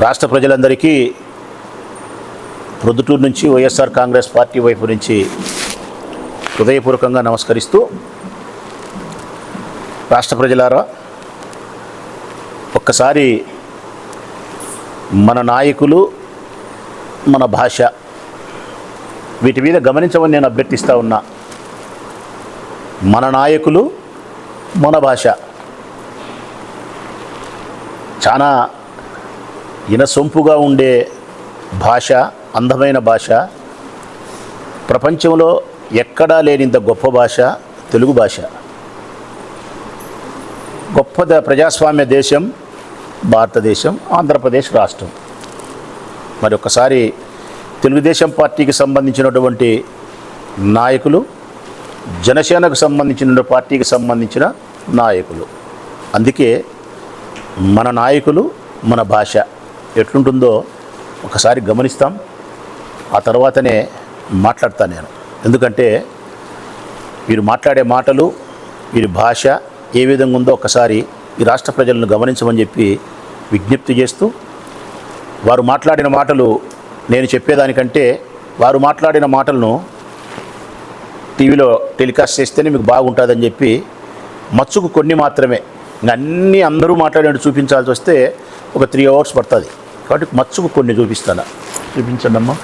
రాష్ట్ర ప్రజలందరికీ ప్రొద్దుటూరు నుంచి వైఎస్ఆర్ కాంగ్రెస్ పార్టీ వైపు నుంచి హృదయపూర్వకంగా నమస్కరిస్తూ, రాష్ట్ర ప్రజలారా, ఒక్కసారి మన నాయకులు, మన భాష వీటి మీద గమనించమని నేను అభ్యర్థిస్తూ ఉన్నా. మన నాయకులు, మన భాష చాలా ఇనసొంపుగా ఉండే భాష, అందమైన భాష, ప్రపంచంలో ఎక్కడా లేనింత గొప్ప భాష తెలుగు భాష. గొప్ప ప్రజాస్వామ్య దేశం భారతదేశం, ఆంధ్రప్రదేశ్ రాష్ట్రం. మరి ఒక్కసారి తెలుగుదేశం పార్టీకి సంబంధించినటువంటి నాయకులు, జనసేనకు సంబంధించిన పార్టీకి సంబంధించిన నాయకులు, అందుకే మన నాయకులు, మన భాష ఎట్లుంటుందో ఒకసారి గమనిస్తాం. ఆ తర్వాతనే మాట్లాడతాను నేను. ఎందుకంటే వీరు మాట్లాడే మాటలు, వీరి భాష ఏ విధంగా ఉందో ఒకసారి ఈ రాష్ట్ర ప్రజలను గమనించమని చెప్పి విజ్ఞప్తి చేస్తూ, వారు మాట్లాడిన మాటలు నేను చెప్పేదానికంటే వారు మాట్లాడిన మాటలను టీవీలో టెలికాస్ట్ చేస్తేనే మీకు బాగుంటుందని చెప్పి మచ్చుకు కొన్ని మాత్రమే, అన్నీ అందరూ మాట్లాడినట్టు చూపించాల్సి వస్తే ఒక 3 hours పడుతుంది. కాబట్టి మచ్చుకు కొన్ని చూపిస్తాను. చూపించండి అమ్మా.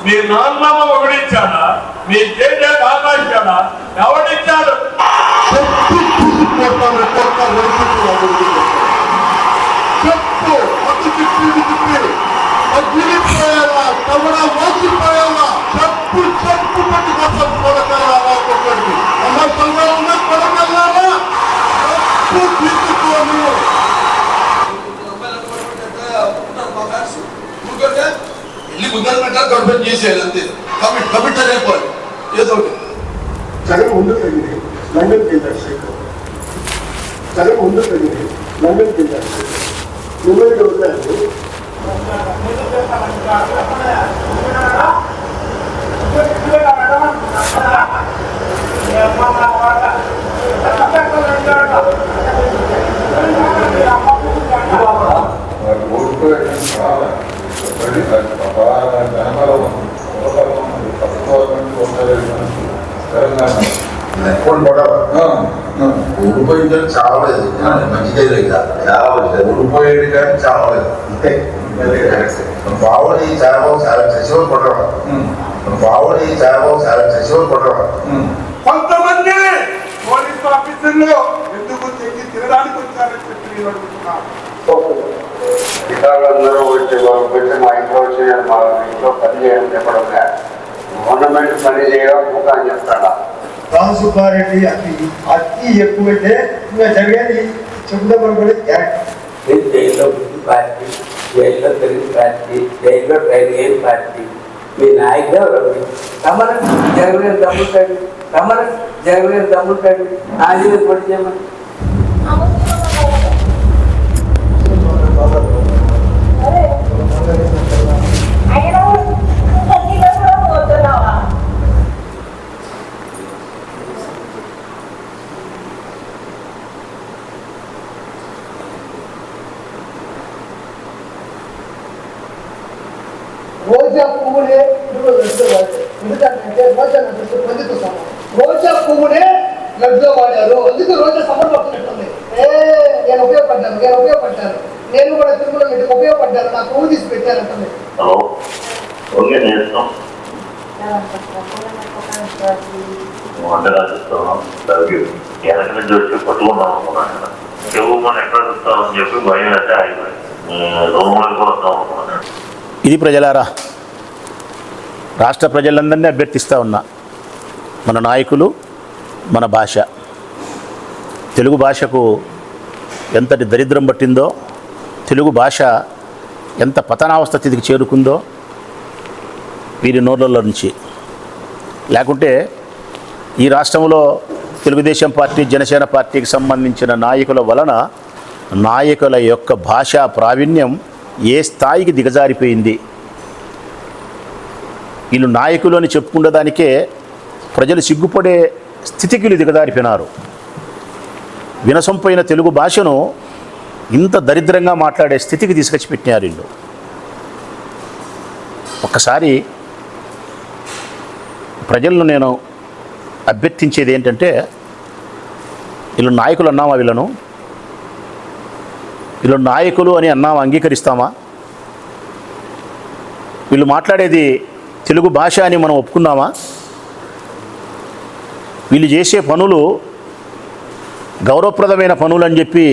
మీ నాన్నమ్మ ఒకడిచ్చాడా, మీ జేజే ఆకాశాడా, ఎవడిచ్చాడు? చెప్పు, అటు తిప్పి అగ్గిపోయావా, తమడ మోసిపోయావా, చెప్పు చెప్పు పట్టుకోసం కొడకల్లారా, కొక్కడికి అమ్మకంగా ఉన్న కొడకల్లారా, చెప్పు తీసుకోను. ఇల్లు ముద్దలు పెట్టాలి, గవర్నమెంట్ చేసేయాలి, అంతే. కమిట్ అయిపోవాలి ఏదో ఒకటి. జగన్ ముందు తగ్గింది, లండన్కి వెళ్ళారు శేఖర్. జగన్ ముందు తగ్గింది, లండన్కి వెళ్ళారు శేఖర్. ముంబైలో వదిలేదు. ఊడిపోయిందని చావలేదు, మంచిదే ఊడిపోయేది కానీ చావలేదు. అంతే బావుడి చావో చాలా శశివలు కొట్టడం, బావుడి చావో చాలా శశివలు కొట్టడం. కొంతమంది పోలీసు ఆఫీసర్లు ఎందుకు తినడానికి వచ్చారని చెప్పి అడుగుతున్నారు. ఇతరులందరూ వచ్చి వాళ్ళు పెట్టి మా ఇంట్లో వచ్చి నేను మా ఇంట్లో పని చేయడం చెప్పడం, గవర్నమెంట్ పని చేయడం ఇంకా అని చెప్తాడా? రామసుబ్బారెడ్డి అతి ఎక్కువైతే ఇంకా జరిగేది చెప్తామని కూడా జైల్లో పార్టీ, జైల్లో తెలుగు పార్టీ, జైల్లో ట్రైన్ పార్టీ. మీ నాయకుడు తమరు జగన్ దమ్ముతాడు, తమరు జగన్ దమ్ముతాడు, ఆంజనేయ పొడి చేయమని. రోజా పువ్వునే ఎందుకంటే రోజా నడుస్తూ పొందుతూ రోజా పువ్వునే లడ్డులో వాడారు, అందుకు రోజా సమర్పడుతున్నట్టుంది. నేను ఉపయోగపడ్డాను, నేను కూడా తిరుమల మీకు ఉపయోగపడ్డాను, నా పువ్వు తీసి పెట్టానంటుంది. పట్టుకున్నాం అనుకున్నాను, చెవు మనం ఎక్కడ చూస్తామని చెప్పి భయం అయితే అయిపోయింది. రోమాలు కూడా వస్తాం అనుకున్నాను. ఇది ప్రజలారా, రాష్ట్ర ప్రజలందరినీ అభ్యర్థిస్తూ ఉన్నా. మన నాయకులు, మన భాష, తెలుగు భాషకు ఎంతటి దరిద్రం పట్టిందో, తెలుగు భాష ఎంత పతనావస్థ స్థితికి చేరుకుందో వీరి నోళ్ళలో నుంచి. లేకుంటే ఈ రాష్ట్రంలో తెలుగుదేశం పార్టీ, జనసేన పార్టీకి సంబంధించిన నాయకుల వలన నాయకుల యొక్క భాషా ప్రావీణ్యం ఏ స్థాయికి దిగజారిపోయింది. వీళ్ళు నాయకులు అని చెప్పుకునేదానికే ప్రజలు సిగ్గుపడే స్థితికి వీళ్ళు దిగజారిపోయినారు. వినసొంపైన తెలుగు భాషను ఇంత దరిద్రంగా మాట్లాడే స్థితికి తీసుకొచ్చి పెట్టినారు వీళ్ళు. ఒక్కసారి ప్రజలను నేను అభ్యర్థించేది ఏంటంటే, వీళ్ళు నాయకులు అన్నామా, వీళ్ళు నాయకులు అని అన్నామా, అంగీకరిస్తామా? వీళ్ళు మాట్లాడేది తెలుగు భాష అని మనం ఒప్పుకున్నామా? వీళ్ళు చేసే పనులు గౌరవప్రదమైన పనులు అని చెప్పి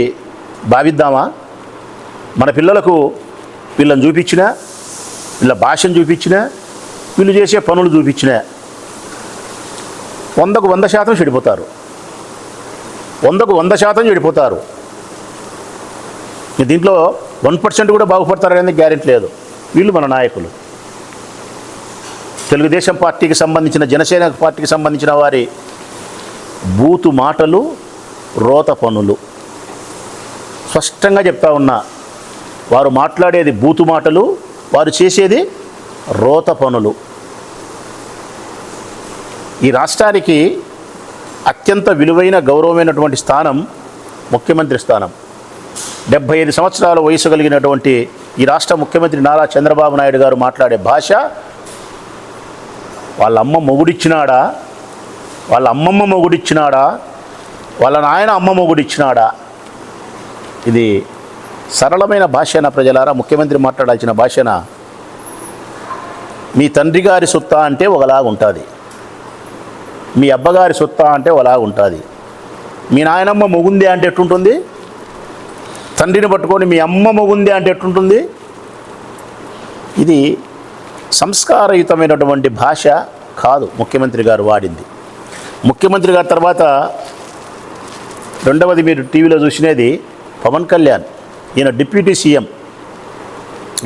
భావిద్దామా? మన పిల్లలకు వీళ్ళని చూపించినా, వీళ్ళ భాషను చూపించినా, వీళ్ళు చేసే పనులు చూపించినా 100కు 100% చెడిపోతారు. 100కు 100% చెడిపోతారు. దీంట్లో 1% కూడా బాగుపడతారనేది గ్యారెంటీ లేదు. వీళ్ళు మన నాయకులు. తెలుగుదేశం పార్టీకి సంబంధించిన, జనసేన పార్టీకి సంబంధించిన వారి బూతు మాటలు, రోత పనులు. స్పష్టంగా చెప్తా ఉన్నా, వారు మాట్లాడేది బూతు మాటలు, వారు చేసేది రోత పనులు. ఈ రాష్ట్రానికి అత్యంత విలువైన, గౌరవమైనటువంటి స్థానం ముఖ్యమంత్రి స్థానం. 75 సంవత్సరాల వయసు కలిగినటువంటి ఈ రాష్ట్ర ముఖ్యమంత్రి నారా చంద్రబాబు నాయుడు గారు మాట్లాడే భాష, వాళ్ళ అమ్మ మొగుడిచ్చినాడా, వాళ్ళ అమ్మమ్మ మొగుడిచ్చినాడా, వాళ్ళ నాయన అమ్మ మొగుడిచ్చినాడా? ఇది సరళమైన భాషన ప్రజలారా? ముఖ్యమంత్రి మాట్లాడాల్సిన భాషన? మీ తండ్రి గారి సొత్తా అంటే ఒకలాగా ఉంటుంది, మీ అబ్బగారి సొత్తా అంటే ఒకలాగా ఉంటుంది. మీ నాయనమ్మ మొగుంది అంటే ఎట్టుంటుంది? తండ్రిని పట్టుకొని మీ అమ్మ మొగుంది అంటే ఎట్టుంటుంది? ఇది సంస్కారయుతమైనటువంటి భాష కాదు ముఖ్యమంత్రి గారు వాడింది. ముఖ్యమంత్రి గారి తర్వాత రెండవది మీరు టీవీలో చూసినది పవన్ కళ్యాణ్. ఈయన డిప్యూటీ సీఎం.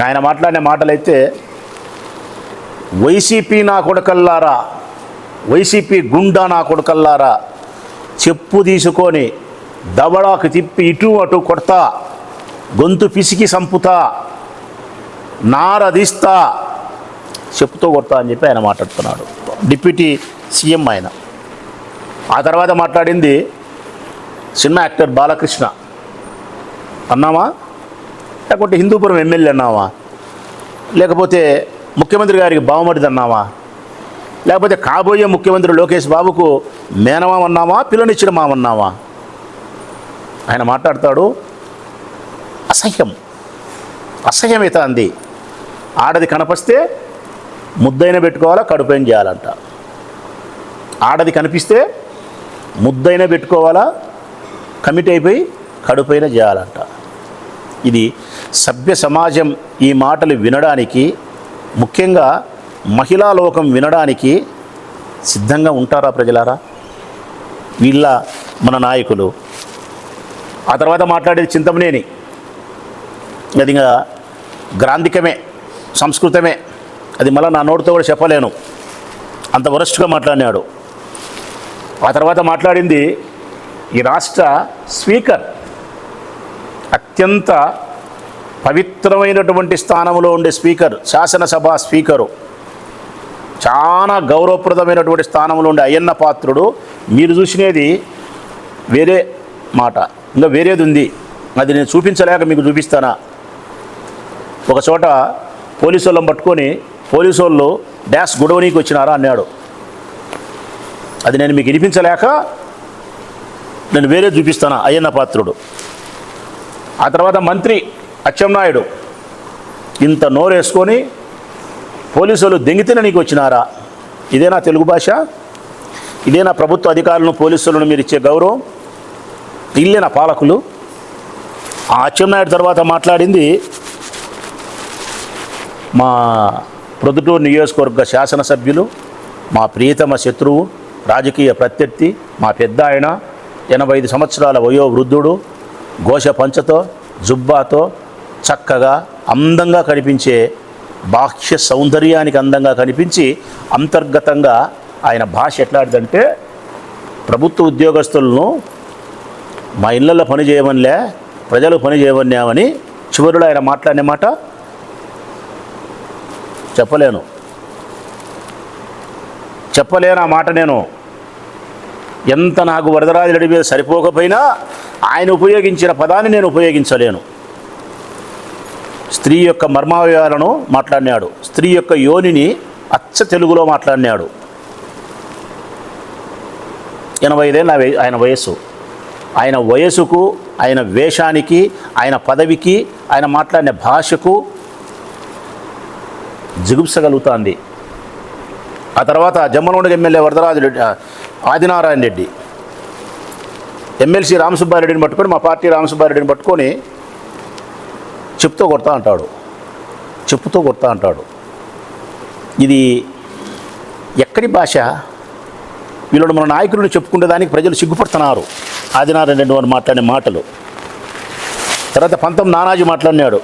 ఆయన మాట్లాడిన మాటలైతే, వైసీపీ నా కొడుకల్లారా, వైసీపీ గుండా నా కొడుకల్లారా, చెప్పు తీసుకొని దవడాకు తిప్పి ఇటు అటు కొడతా, గొంతు పిసికి సంపుతా, నారదిస్తా, చెప్పుతో కొడతా అని చెప్పి ఆయన మాట్లాడుతున్నాడు. డిప్యూటీ సీఎం ఆయన. ఆ తర్వాత మాట్లాడింది సినిమా యాక్టర్ బాలకృష్ణ అన్నామా, లేకపోతే హిందూపురం ఎమ్మెల్యే అన్నావా, లేకపోతే ముఖ్యమంత్రి గారికి బావమరిది అన్నావా, లేకపోతే కాబోయే ముఖ్యమంత్రి లోకేష్ బాబుకు మేనమామన్నావా, పిల్లనిచ్చిన మామన్నావా? ఆయన మాట్లాడతాడు. అసహ్యమైతే అంది. ఆడది కనపస్తే ముద్దైన పెట్టుకోవాలా, కడుపైన చేయాలంట. ఆడది కనిపిస్తే ముద్దైన పెట్టుకోవాలా, కమిట్ అయిపోయి కడుపైన చేయాలంట. ఇది సభ్య సమాజం ఈ మాటలు వినడానికి, ముఖ్యంగా మహిళా లోకం వినడానికి సిద్ధంగా ఉంటారా ప్రజలారా? వీళ్ళ మన నాయకులు. ఆ తర్వాత మాట్లాడేది చింతమనేని. అది ఇంకా గ్రాంధికమే, సంస్కృతమే. అది మళ్ళీ నా నోటితో కూడా చెప్పలేను, అంత వరస్ట్గా మాట్లాడినాడు. ఆ తర్వాత మాట్లాడింది ఈ రాష్ట్ర స్పీకర్. అత్యంత పవిత్రమైనటువంటి స్థానంలో ఉండే స్పీకర్, శాసనసభ స్పీకరు, చాలా గౌరవప్రదమైనటువంటి స్థానంలో ఉండే అయ్యన్న పాత్రుడు. మీరు చూసినది వేరే మాట, ఇంకా వేరేది ఉంది. అది నేను చూపించలేక మీకు చూపిస్తానా? ఒక చోట పోలీసు వాళ్ళని పట్టుకొని, పోలీసు వాళ్ళు డ్యాష్ గొడవనీకి వచ్చినారా అన్నాడు. అది నేను మీకు వినిపించలేక నేను వేరే చూపిస్తాను, అయ్యన్న పాత్రుడు. ఆ తర్వాత మంత్రి అచ్చెన్నాయుడు ఇంత నోరేసుకొని పోలీసులు దెంగితేనే నీకు వచ్చినారా? ఇదేనా తెలుగు భాష? ఇదేనా ప్రభుత్వ అధికారులను, పోలీసులను మీరు ఇచ్చే గౌరవం? ఇల్లేనా పాలకులు? ఆ అచ్చెన్నాయుడు తర్వాత మాట్లాడింది మా ప్రొద్దుటూరు నియోజకవర్గ శాసనసభ్యులు, మా ప్రియతమ శత్రువు, రాజకీయ ప్రత్యర్థి, మా పెద్ద ఆయన, 85 సంవత్సరాల వయోవృద్ధుడు, ఘోష పంచతో, జుబ్బాతో చక్కగా అందంగా కనిపించే, బాహ్య సౌందర్యానికి అందంగా కనిపించి, అంతర్గతంగా ఆయన భాష ఎట్లాంటిదంటే, ప్రభుత్వ ఉద్యోగస్తులను మా ఇళ్లలో పని చేయమనిలే, ప్రజలు పని చేయమన్నామని చివరిలో ఆయన మాట్లాడిన మాట చెప్పలేను ఆ మాట. నేను ఎంత నాకు వరదరాజుడి మీద సరిపోకపోయినా ఆయన ఉపయోగించిన పదాన్ని నేను ఉపయోగించలేను. స్త్రీ యొక్క మర్మావయాలను మాట్లాడినాడు, స్త్రీ యొక్క యోనిని అచ్చ తెలుగులో మాట్లాడినాడు. 85 ఏళ్ళ ఆయన వయస్సు. ఆయన వయసుకు, ఆయన వేషానికి, ఆయన పదవికి, ఆయన మాట్లాడిన భాషకు జిగుప్సగలుగుతుంది. ఆ తర్వాత జమ్మలమడుగు ఎమ్మెల్యే వరదరాజు రెడ్డి, ఆదినారాయణ రెడ్డి ఎమ్మెల్సీ రామసుబ్బారెడ్డిని పట్టుకొని, మా పార్టీ రామసుబ్బారెడ్డిని పట్టుకొని చెప్పుతో కొడతా అంటాడు. ఇది ఎక్కడి భాష? వీళ్ళు మన నాయకులను చెప్పుకునే దానికి ప్రజలు సిగ్గుపడుతున్నారు. ఆదినారాయణ రెడ్డి వారు మాట్లాడిన మాటలు. తర్వాత పంతం నానాజీ మాట్లాడినాడు.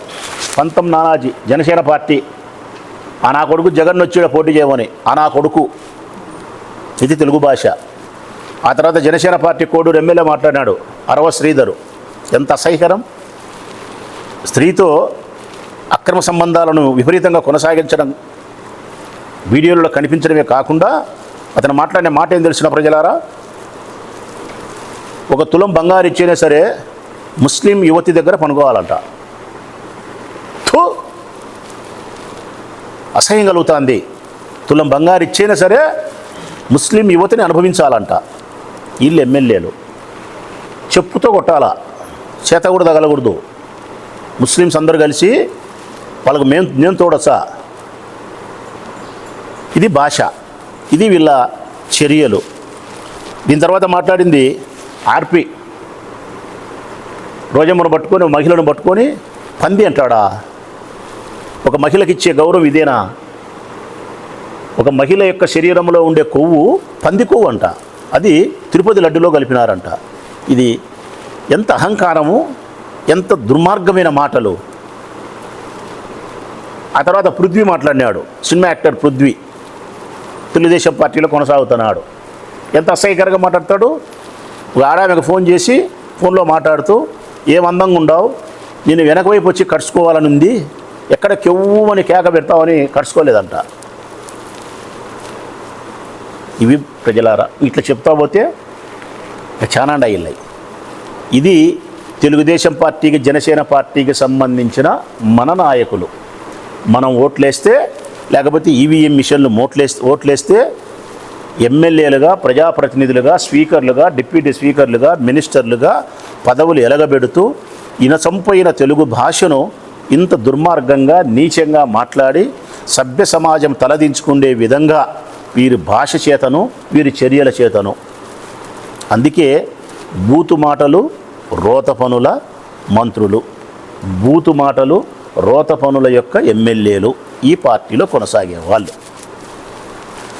పంతం నానాజీ జనసేన పార్టీ, ఆ నా కొడుకు జగన్ వచ్చి పోటీ చేయమని, ఆ నా కొడుకు, ఇది తెలుగు భాష. ఆ తర్వాత జనసేన పార్టీ కోడూరు ఎమ్మెల్యే మాట్లాడినాడు, అరవ శ్రీధరు. ఎంత అసహ్యకరం! స్త్రీతో అక్రమ సంబంధాలను విపరీతంగా కొనసాగించడం వీడియోలలో కనిపించడమే కాకుండా అతను మాట్లాడిన మాట ఏం తెలిసిన ప్రజలారా? 1 తులం బంగారు ఇచ్చినా సరే ముస్లిం యువతి దగ్గర పనుకోవాలంట. అసహ్యం కలుగుతుంది. తులం బంగారు ఇచ్చినా సరే ముస్లిం యువతిని అనుభవించాలంట. వీళ్ళు ఎమ్మెల్యేలు చెప్పుతో కొట్టాలా, చేత కూడా తగలకూడదు. ముస్లిమ్స్ అందరూ కలిసి వాళ్ళకు నేను తోడచ్చా. ఇది భాష, ఇది వీళ్ళ చర్యలు. దీని తర్వాత మాట్లాడింది ఆర్పి. రోజమ్మను పట్టుకొని, మహిళను పట్టుకొని పంది అంటాడా? ఒక మహిళకి ఇచ్చే గౌరవం ఇదేనా? ఒక మహిళ యొక్క శరీరంలో ఉండే కొవ్వు పంది కొవ్వు అంట, అది తిరుపతి లడ్డులో కలిపినారంట. ఇది ఎంత అహంకారము, ఎంత దుర్మార్గమైన మాటలు. ఆ తర్వాత పృథ్వీ మాట్లాడినాడు, సినిమా యాక్టర్ పృథ్వీ, తెలుగుదేశం పార్టీలో కొనసాగుతున్నాడు. ఎంత అసహ్యకరంగా మాట్లాడతాడు. ఒక ఆడామెకు ఫోన్ చేసి ఫోన్లో మాట్లాడుతూ, ఏం అందంగా ఉండవు, నేను వెనక వైపు వచ్చి కడుచుకోవాలని ఉంది, ఎక్కడ కెవ్వమని కేక పెడతామని కడుచుకోలేదంట. ఇవి ప్రజలారా, ఇట్లా చెప్తా పోతే చాలా అయ్యాయి. ఇది తెలుగుదేశం పార్టీకి, జనసేన పార్టీకి సంబంధించిన మన నాయకులు. మనం ఓట్లేస్తే, లేకపోతే ఈవీఎం మిషన్లు ఓట్లేస్తే ఎమ్మెల్యేలుగా, ప్రజాప్రతినిధులుగా, స్పీకర్లుగా, డిప్యూటీ స్పీకర్లుగా, మినిస్టర్లుగా పదవులు ఎలగబెడుతూ ఇనసంపైన తెలుగు భాషను ఇంత దుర్మార్గంగా, నీచంగా మాట్లాడి సభ్య సమాజం తలదించుకునే విధంగా వీరి భాష చేతను, వీరి చర్యల చేతను. అందుకే బూతు మాటలు రోత పనుల మంత్రులు, బూతు మాటలు రోత పనుల యొక్క ఎమ్మెల్యేలు ఈ పార్టీలో కొనసాగే వాళ్ళు.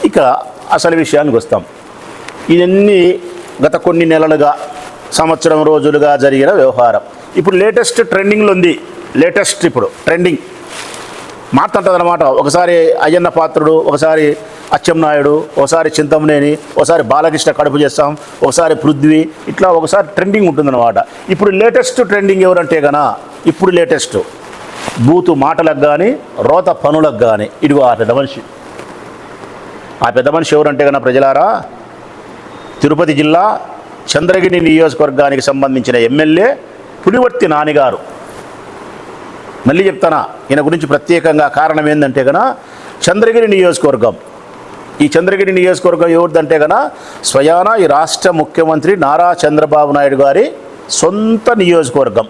ఇక అసలు విషయానికి వస్తాం. ఇవన్నీ గత కొన్ని నెలలుగా, సంవత్సరం రోజులుగా జరిగిన వ్యవహారం. ఇప్పుడు లేటెస్ట్ ట్రెండింగ్లో ఉంది. లేటెస్ట్ ఇప్పుడు ట్రెండింగ్ మాట్లాడుతుందన్నమాట. ఒకసారి అయ్యన్న పాత్రుడు, ఒకసారి అచ్చెన్నాయుడు, ఒకసారి చింతమనేని, ఒకసారి బాలకృష్ణ కడుపు చేస్తాం, ఒకసారి పృథ్వీ, ఇట్లా ఒకసారి ట్రెండింగ్ ఉంటుందన్నమాట. ఇప్పుడు లేటెస్ట్ ట్రెండింగ్ ఎవరంటే గనా, ఇప్పుడు లేటెస్ట్ బూతు మాటలకు కానీ, రోత పనులకు కానీ, ఇదిగో ఆ పెద్ద మనిషి. ఆ పెద్ద మనిషి ఎవరంటే కన్నా ప్రజలారా, తిరుపతి జిల్లా చంద్రగిరి నియోజకవర్గానికి సంబంధించిన ఎమ్మెల్యే పులివర్తి నానిగారు. మళ్ళీ చెప్తానా, ఈయన గురించి ప్రత్యేకంగా. కారణం ఏంటంటే కన్నా, చంద్రగిరి నియోజకవర్గం, ఈ చంద్రగిరి నియోజకవర్గం ఎవరిదంటే కన్నా స్వయాన ఈ రాష్ట్ర ముఖ్యమంత్రి నారా చంద్రబాబు నాయుడు గారి సొంత నియోజకవర్గం.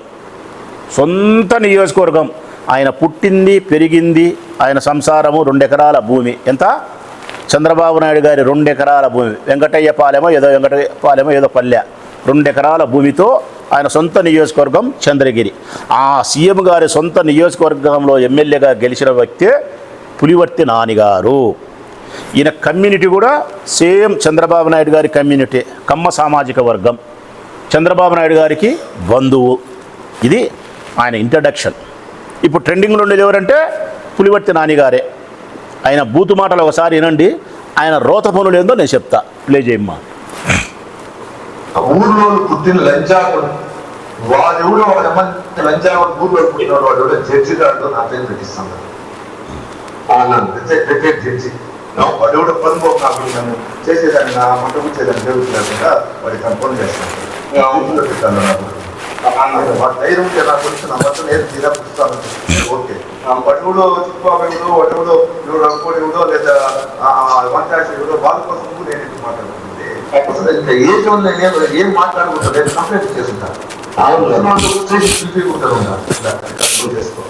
ఆయన పుట్టింది, పెరిగింది, ఆయన సంసారము 2 ఎకరాల భూమి. ఎంత? చంద్రబాబు నాయుడు గారి 2 ఎకరాల భూమి. వెంకటయ్య పాలెమో ఏదో పల్లె, 2 ఎకరాల భూమితో ఆయన సొంత నియోజకవర్గం చంద్రగిరి. ఆ సీఎం గారి సొంత నియోజకవర్గంలో ఎమ్మెల్యేగా గెలిచిన వ్యక్తే పులివర్తి నానిగారు. ఈయన కమ్యూనిటీ కూడా సేమ్ చంద్రబాబు నాయుడు గారి కమ్యూనిటీ, కమ్మ సామాజిక వర్గం, చంద్రబాబు నాయుడు గారికి బంధువు. ఇది ఆయన ఇంట్రడక్షన్. ఇప్పుడు ట్రెండింగ్లో ఉండేది ఎవరంటే పులివర్తి నానిగారే. ఆయన బూతు మాటలు ఒకసారి వినండి, ఆయన రోత పనులు ఏందో నేను చెప్తా, ప్లే చేయమ్మా. ఊర్లో పుట్టిన లంచాకుడు వాడెవడో వాడు ఎమ్మెల్యే లంచాకుడు ఊర్లో పుట్టినవాడు, వాడు ఎవడో జడ్జి గారితో నా పేరు పెట్టిస్తాను. జడ్జి వాడెవడో పనుకో నాకు చేసేదాన్ని, నా మంట కూర్చేదాన్ని జరుగుతున్నాడు కదా, వాడికి కన్ఫర్మ్ చేస్తాను. ఊళ్ళో పెట్టాను వాడు ధైర్యం ఉంటే నాకు వచ్చి నా మొత్తం నేను తీరా పుస్తాను ఓకే వడుగుడో చిక్కుబాబుడో వడుగుడో ఎవడో అనుకోడో లేదా వంకాశ ఎవడో వాళ్ళ కోసం నేను ఎందుకు మాట్లాడుతుంది అసలు ఇంకా ఏం మాట్లాడుకుంటా నేను కంప్లైంట్ చేస్తుంటాను చేసుకో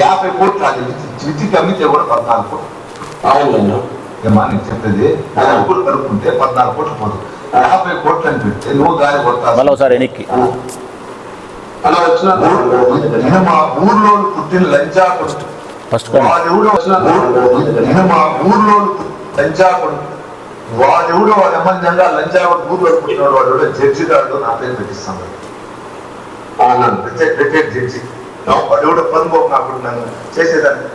యాభై కోట్లు అది విద్యుత్ అమ్మితే కూడా 14 కోట్లు అవును ఏమా నేను చెప్పేది 5 కోట్లు కలుపుకుంటే 14 కోట్లు పోదు 50 కోట్లు అని పెడితే నువ్వు గాలి కొడతావు మళ్ళీ ఒకసారి వెనక్కి. అలా వచ్చిన మా ఊర్లో పుట్టిన లంచా కొడుకు ఫస్ట్ వాడెవడో మా ఊర్లో లంచా కొడుకు వాడెవడో వాడు ఎమ్మెల్యేగా లంచా ఊర్లో పుట్టినవాడు వాడు జడ్జి గారు నా పేరు పెట్టిస్తాను నన్ను రిటైర్డ్ జడ్జి వాడెవడో పనుభవం నాకు నన్ను చేసేదాన్ని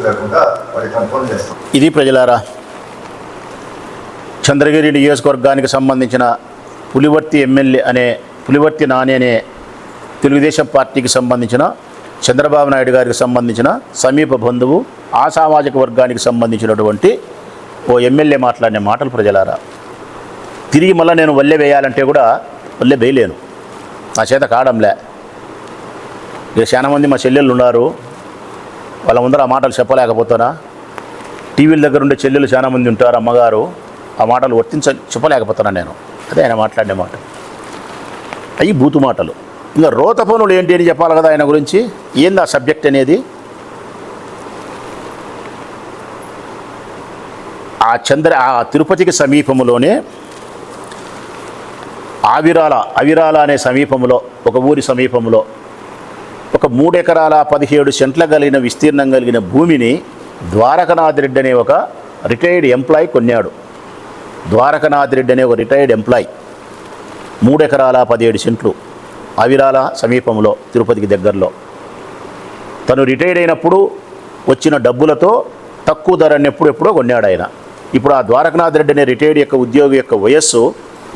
లేకుండా వాడికి ఫోన్ చేస్తాం. ఇది ప్రజలారా, చంద్రగిరి నియోజకవర్గానికి సంబంధించిన పులివర్తి ఎమ్మెల్యే అనే పులివర్తి నాని అనే తెలుగుదేశం పార్టీకి సంబంధించిన చంద్రబాబు నాయుడు గారికి సంబంధించిన సమీప బంధువు, ఆ సామాజిక వర్గానికి సంబంధించినటువంటి ఓ ఎమ్మెల్యే మాట్లాడిన మాటలు ప్రజలారా. తిరిగి మళ్ళీ నేను వల్లె వేయాలంటే కూడా వల్లె వేయలేను, నా చేత కావడంలే. ఇక చాలా మంది మా చెల్లెళ్ళు ఉన్నారు, వాళ్ళ ముందర ఆ మాటలు చెప్పలేకపోతానా. టీవీల దగ్గర ఉండే చెల్లెలు చాలామంది ఉంటారు, అమ్మగారు, ఆ మాటలు చెప్పలేకపోతున్నాను నేను. అదే ఆయన మాట్లాడిన మాట, అవి బూతు మాటలు. ఇంకా రోత పనులు ఏంటి అని చెప్పాలి కదా ఆయన గురించి. ఏంది ఆ సబ్జెక్ట్ అనేది? ఆ తిరుపతికి సమీపంలోనే అవిరాల అనే సమీపంలో, ఒక ఊరి సమీపంలో ఒక 3 ఎకరాల 17 సెంట్ల కలిగిన విస్తీర్ణం కలిగిన భూమిని ద్వారకనాథ్ రెడ్డి అనే ఒక రిటైర్డ్ ఎంప్లాయ్ కొన్నాడు. ద్వారకనాథ్ రెడ్డి అనే ఒక రిటైర్డ్ ఎంప్లాయ్ 3 ఎకరాల 17 సెంట్లు అవిరాల సమీపంలో, తిరుపతికి దగ్గరలో. తను రిటైర్డ్ అయినప్పుడు వచ్చిన డబ్బులతో తక్కువ ధరని ఎప్పుడో కొన్నాడు ఆయన. ఇప్పుడు ఆ ద్వారకనాథ్ రెడ్డి అనే రిటైర్డ్ యొక్క ఉద్యోగి యొక్క వయస్సు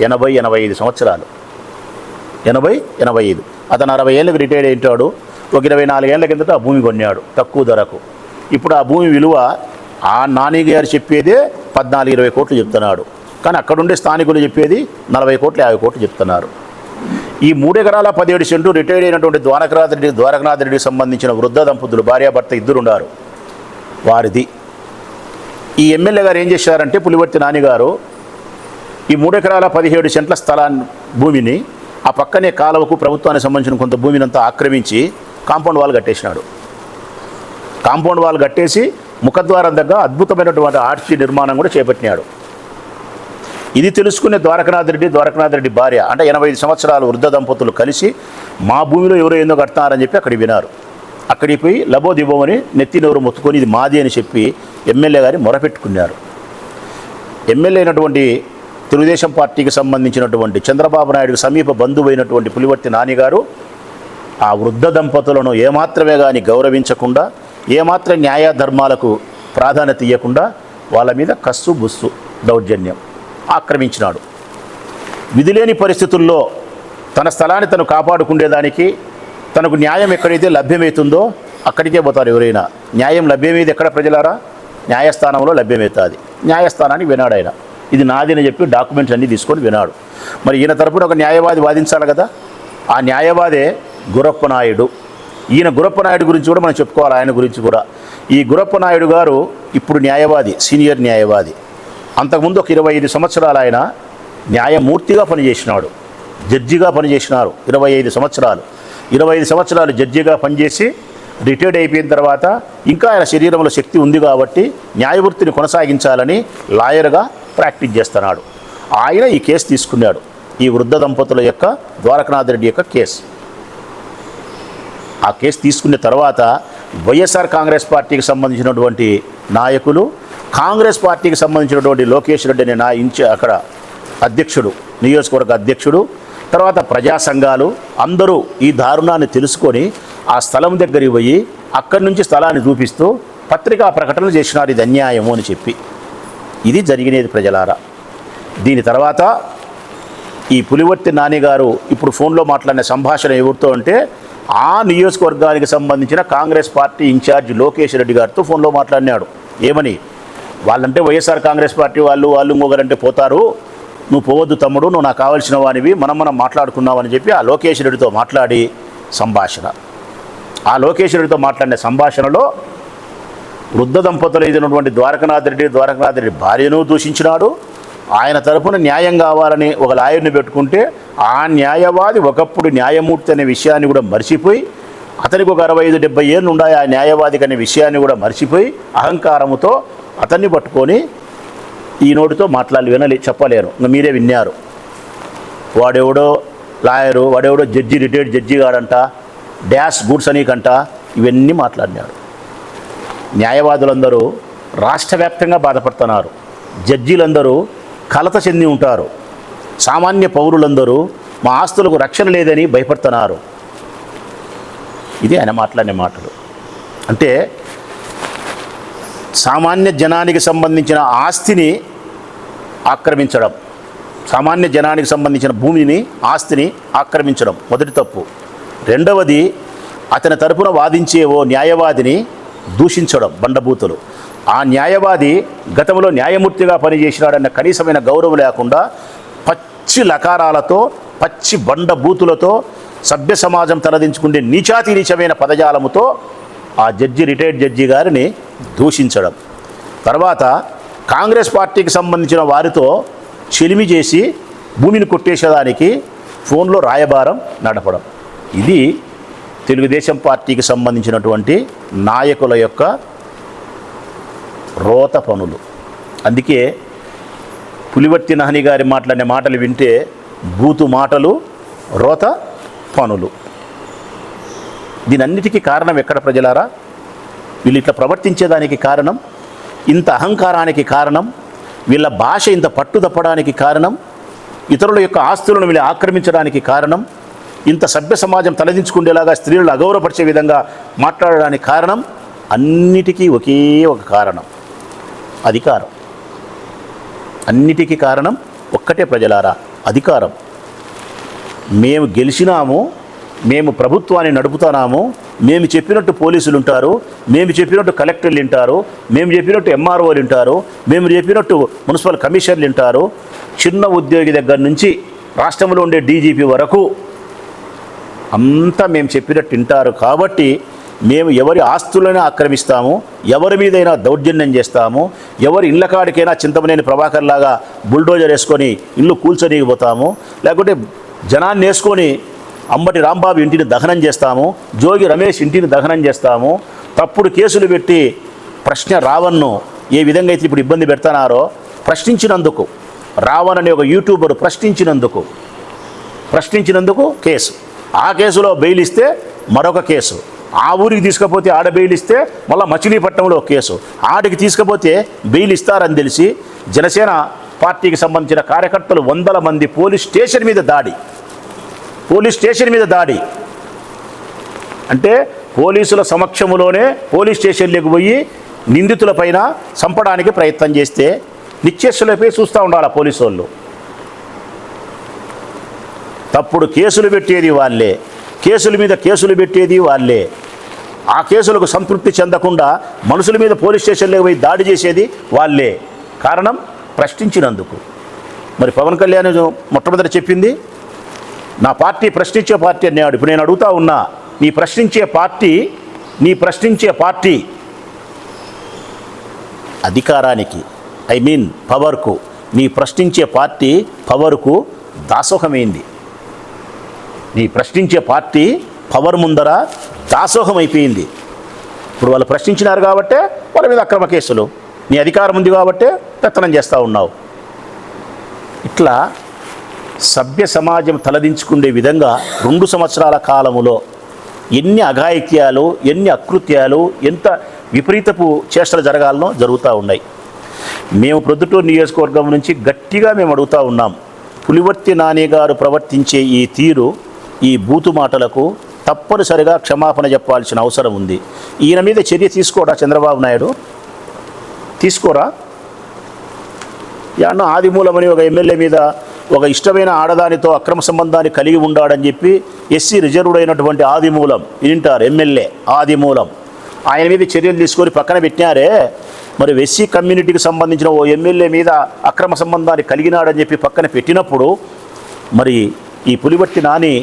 80-85 సంవత్సరాలు. 80-85. అతను 60 ఏళ్ళకి రిటైర్డ్ అయింటాడు. ఒక 24 ఏళ్ల కిందట ఆ భూమి కొన్నాడు తక్కువ ధరకు. ఇప్పుడు ఆ భూమి విలువ ఆ నాని గారు చెప్పేదే 14-20 కోట్లు చెప్తున్నాడు, కానీ అక్కడుండే స్థానికులు చెప్పేది 40 కోట్లు 50 కోట్లు చెప్తున్నారు. ఈ 3 ఎకరాల 17 సెంట్లు రిటైర్డ్ అయినటువంటి ద్వారకనాథ్ రెడ్డికి సంబంధించిన వృద్ధ దంపతులు, భార్యాభర్త ఇద్దరు ఉన్నారు, వారిది. ఈ ఎమ్మెల్యే గారు ఏం చేశారంటే, పులివర్తి నాని గారు ఈ 3 ఎకరాల 17 సెంట్ల భూమిని ఆ పక్కనే కాలువకు ప్రభుత్వానికి సంబంధించిన కొంత భూమిని అంతా ఆక్రమించి కాంపౌండ్ వాల్ కట్టేసినాడు. కాంపౌండ్ వాల్ కట్టేసి ముఖద్వారం దగ్గర అద్భుతమైనటువంటి ఆర్చి నిర్మాణం కూడా చేపట్టినాడు. ఇది తెలుసుకునే ద్వారకనాథ్ రెడ్డి భార్య, అంటే 85 సంవత్సరాల వృద్ధ దంపతులు కలిసి మా భూమిలో ఎవరో ఏందో కడతారని చెప్పి అక్కడికి వినారు. అక్కడికి పోయి లబోదిబోమని నెత్తినెవరు మొత్తుకొని ఇది మాది అని చెప్పి ఎమ్మెల్యే గారి మొరపెట్టుకున్నారు. ఎమ్మెల్యే అయినటువంటి తెలుగుదేశం పార్టీకి సంబంధించినటువంటి చంద్రబాబు నాయుడుకి సమీప బంధువైనటువంటి పులివర్తి నాని గారు ఆ వృద్ధ దంపతులను ఏమాత్రమే కానీ గౌరవించకుండా, ఏమాత్రం న్యాయ ధర్మాలకు ప్రాధాన్యత ఇవ్వకుండా వాళ్ళ మీద కస్సు బుస్సు దౌర్జన్యం ఆక్రమించినాడు. విధిలేని పరిస్థితుల్లో తన స్థలాన్ని తను కాపాడుకునేదానికి తనకు న్యాయం ఎక్కడైతే లభ్యమవుతుందో అక్కడికే పోతారు ఎవరైనా. న్యాయం లభ్యమేది ఎక్కడ ప్రజలారా? న్యాయస్థానంలో లభ్యమవుతుంది. న్యాయస్థానానికి వినాడు ఆయన, ఇది నాది అని చెప్పి డాక్యుమెంట్స్ అన్నీ తీసుకొని వినాడు. మరి ఈయన తరపున ఒక న్యాయవాది వాదించాలి కదా. ఆ న్యాయవాదే గురప్ప నాయుడు. ఈయన గురప్ప నాయుడు గురించి కూడా మనం చెప్పుకోవాలి, ఆయన గురించి కూడా. ఈ గురప్ప నాయుడు గారు ఇప్పుడు న్యాయవాది, సీనియర్ న్యాయవాది. అంతకుముందు ఒక 25 సంవత్సరాలు ఆయన న్యాయమూర్తిగా పనిచేసినాడు, జడ్జిగా పనిచేసినారు. 25 సంవత్సరాలు జడ్జిగా పనిచేసి రిటైర్డ్ అయిపోయిన తర్వాత ఇంకా ఆయన శరీరంలో శక్తి ఉంది కాబట్టి న్యాయవృత్తిని కొనసాగించాలని లాయర్గా ప్రాక్టీస్ చేస్తున్నాడు. ఆయన ఈ కేసు తీసుకున్నాడు, ఈ వృద్ధ దంపతుల యొక్క ద్వారకనాథ్ రెడ్డి యొక్క కేసు. ఆ కేసు తీసుకున్న తర్వాత వైఎస్ఆర్ కాంగ్రెస్ పార్టీకి సంబంధించినటువంటి నాయకులు, కాంగ్రెస్ పార్టీకి సంబంధించినటువంటి లోకేష్ రెడ్డి అనే అక్కడ అధ్యక్షుడు, నియోజకవర్గ అధ్యక్షుడు, తర్వాత ప్రజా సంఘాలు అందరూ ఈ దారుణాన్ని తెలుసుకొని ఆ స్థలం దగ్గరికి పోయి అక్కడి నుంచి స్థలాన్ని చూపిస్తూ పత్రికా ప్రకటనలు చేసినారు, ఇది అన్యాయము అని చెప్పి. ఇది జరిగినది ప్రజలారా. దీని తర్వాత ఈ పులివర్తి నాని గారు ఇప్పుడు ఫోన్లో మాట్లాడిన సంభాషణ ఎవరితో అంటే ఆ నియోజకవర్గానికి సంబంధించిన కాంగ్రెస్ పార్టీ ఇన్ఛార్జ్ లోకేష్ రెడ్డి గారితో ఫోన్లో మాట్లాడినాడు. ఏమని? వాళ్ళంటే వైఎస్ఆర్ కాంగ్రెస్ పార్టీ వాళ్ళు ఇంకొకరంటే పోతారు, నువ్వు పోవద్దు తమ్ముడు, నువ్వు నాకు కావాల్సిన వానివి, మనం మాట్లాడుకున్నామని చెప్పి ఆ లోకేష్ రెడ్డితో మాట్లాడి సంభాషణ. ఆ లోకేష్ రెడ్డితో మాట్లాడిన సంభాషణలో వృద్ధ దంపతులు అయినటువంటి ద్వారకనాథ్ రెడ్డి భార్యను దూషించినాడు. ఆయన తరఫున న్యాయం కావాలని ఒక లాయర్ని పెట్టుకుంటే ఆ న్యాయవాది ఒకప్పుడు న్యాయమూర్తి అనే విషయాన్ని కూడా మర్చిపోయి, అతనికి ఒక 65-70 ఏళ్ళు ఉన్నాయి ఆ న్యాయవాదికి అనే విషయాన్ని కూడా మర్చిపోయి అహంకారముతో అతన్ని పట్టుకొని ఈ నోటితో వినలే చెప్పలేరు, మీరే విన్నారు. వాడెవడో లాయరు, వాడెవడో జడ్జి, రిటైర్డ్ జడ్జి గాడంట, డ్యాష్ గూడ్స్ అనీకంట, ఇవన్నీ మాట్లాడినాడు. న్యాయవాదులందరూ రాష్ట్ర వ్యాప్తంగా బాధపడుతున్నారు. జడ్జీలందరూ కలత చెంది ఉంటారు. సామాన్య పౌరులందరూ మా ఆస్తులకు రక్షణ లేదని భయపడుతున్నారు. ఇది ఆయన మాట్లాడిన మాటలు. అంటే సామాన్య జనానికి సంబంధించిన ఆస్తిని ఆక్రమించడం, సామాన్య జనానికి సంబంధించిన భూమిని, ఆస్తిని ఆక్రమించడం మొదటి తప్పు. రెండవది, అతని తరపున వాదించే ఓ న్యాయవాదిని దూషించడం, బండబూతులు. ఆ న్యాయవాది గతంలో న్యాయమూర్తిగా పనిచేసినాడన్న కనీసమైన గౌరవం లేకుండా పచ్చి లకారాలతో, పచ్చి బండబూతులతో సభ్య సమాజం తలదించుకునే నీచమైన పదజాలముతో ఆ జడ్జి, రిటైర్డ్ జడ్జి గారిని దూషించడం. తర్వాత కాంగ్రెస్ పార్టీకి సంబంధించిన వారితో చెలిమి చేసి భూమిని కొట్టేసేదానికి ఫోన్లో రాయబారం నడపడం. ఇది తెలుగుదేశం పార్టీకి సంబంధించినటువంటి నాయకుల యొక్క రోత పనులు. అందుకే పులివర్తి నాని గారి మాట్లాడిన మాటలు వింటే బూతు మాటలు, రోత పనులు. దీనన్నిటికీ కారణం ఎక్కడ ప్రజలారా? వీళ్ళు ఇట్లా ప్రవర్తించేదానికి కారణం, ఇంత అహంకారానికి కారణం, వీళ్ళ భాష ఇంత పట్టు తప్పడానికి కారణం, ఇతరుల యొక్క ఆస్తులను వీళ్ళు ఆక్రమించడానికి కారణం, ఇంత సభ్య సమాజం తలదించుకునేలాగా స్త్రీలను అగౌరవపరిచే విధంగా మాట్లాడడానికి కారణం, అన్నిటికీ ఒకే ఒక కారణం, అధికారం. అన్నిటికీ కారణం ఒక్కటే ప్రజలారా, అధికారం. మేము గెలిచినాము, మేము ప్రభుత్వాన్ని నడుపుతున్నాము, మేము చెప్పినట్టు పోలీసులు ఉంటారు, మేము చెప్పినట్టు కలెక్టర్లు వింటారు, మేము చెప్పినట్టు ఎంఆర్ఓలు వింటారు, మేము చెప్పినట్టు మున్సిపల్ కమిషనర్లు వింటారు, చిన్న ఉద్యోగి దగ్గర నుంచి రాష్ట్రంలో ఉండే డీజీపీ వరకు అంతా మేము చెప్పినట్టు వింటారు. కాబట్టి మేము ఎవరి ఆస్తులను ఆక్రమిస్తాము, ఎవరి మీదైనా దౌర్జన్యం చేస్తాము, ఎవరి ఇళ్ళ కాడికైనా చింతమనేని ప్రభాకర్ లాగా బుల్డోజర్ వేసుకొని ఇల్లు కూల్చొనిపోతాము, లేకుంటే జనాన్ని వేసుకొని అంబటి రాంబాబు ఇంటిని దహనం చేస్తాము, జోగి రమేష్ ఇంటిని దహనం చేస్తాము, తప్పుడు కేసులు పెట్టి ప్రశ్న రావణ్ను ఏ విధంగా అయితే ఇప్పుడు ఇబ్బంది పెడుతున్నారో, ప్రశ్నించినందుకు రావణ్ అనే ఒక యూట్యూబర్ ప్రశ్నించినందుకు కేసు, ఆ కేసులో బెయిల్ ఇస్తే మరొక కేసు, ఆ ఊరికి తీసుకపోతే ఆడ బెయిల్ ఇస్తే మళ్ళీ మచిలీపట్నంలో కేసు, ఆడికి తీసుకపోతే బెయిల్ ఇస్తారని తెలిసి జనసేన పార్టీకి సంబంధించిన కార్యకర్తలు 100 మంది పోలీస్ స్టేషన్ మీద దాడి అంటే పోలీసుల సమక్షంలోనే పోలీస్ స్టేషన్లోకి పోయి నిందితులపైన చంపడానికి ప్రయత్నం చేస్తే నిశ్చేష్టులపై చూస్తూ ఉండాలి పోలీసు వాళ్ళు. తప్పుడు కేసులు పెట్టేది వాళ్ళే, కేసుల మీద కేసులు పెట్టేది వాళ్ళే, ఆ కేసులకు సంతృప్తి చెందకుండా మనుషుల మీద పోలీస్ స్టేషన్లోకి పోయి దాడి చేసేది వాళ్ళే. కారణం ప్రశ్నించినందుకు. మరి పవన్ కళ్యాణ్ మొట్టమొదట చెప్పింది నా పార్టీ ప్రశ్నించే పార్టీ అన్నాడు. ఇప్పుడు నేను అడుగుతా ఉన్నా, నీ ప్రశ్నించే పార్టీ అధికారానికి, పవర్కు, నీ ప్రశ్నించే పార్టీ పవర్కు దాసోహమైంది. నీ ప్రశ్నించే పార్టీ పవర్ ముందర దాసోహం అయిపోయింది. ఇప్పుడు వాళ్ళు ప్రశ్నించినారు కాబట్టే వాళ్ళ మీద అక్రమ కేసులు, నీ అధికారం ఉంది కాబట్టే పెత్తనం చేస్తూ ఉన్నావు. ఇట్లా సభ్య సమాజం తలదించుకునే విధంగా 2 సంవత్సరాల కాలములో ఎన్ని అఘాయిత్యాలు, ఎన్ని అకృత్యాలు, ఎంత విపరీతపు చేష్టలు జరగాలనో జరుగుతూ ఉన్నాయి. మేము ప్రొద్దుటూరు నియోజకవర్గం నుంచి గట్టిగా మేము అడుగుతూ ఉన్నాం, పులివర్తి నాని గారు ప్రవర్తించే ఈ తీరు, ఈ బూతు మాటలకు తప్పనిసరిగా క్షమాపణ చెప్పాల్సిన అవసరం ఉంది. ఈయన మీద చర్య తీసుకోరా చంద్రబాబు నాయుడు? తీసుకోరా? యాన్న ఆదిమూలమని ఒక ఎమ్మెల్యే మీద ఒక ఇష్టమైన ఆడదానితో అక్రమ సంబంధాన్ని కలిగి ఉండాడని చెప్పి ఎస్సీ రిజర్వ్డ్ అయినటువంటి ఆదిమూలం వింటారు ఎమ్మెల్యే ఆదిమూలం ఆయన మీద చర్యలు తీసుకొని పక్కన పెట్టినారే, మరి ఎస్సీ కమ్యూనిటీకి సంబంధించిన ఓ ఎమ్మెల్యే మీద అక్రమ సంబంధాన్ని కలిగినాడని చెప్పి పక్కన పెట్టినప్పుడు, మరి ఈ పులివర్తి నాని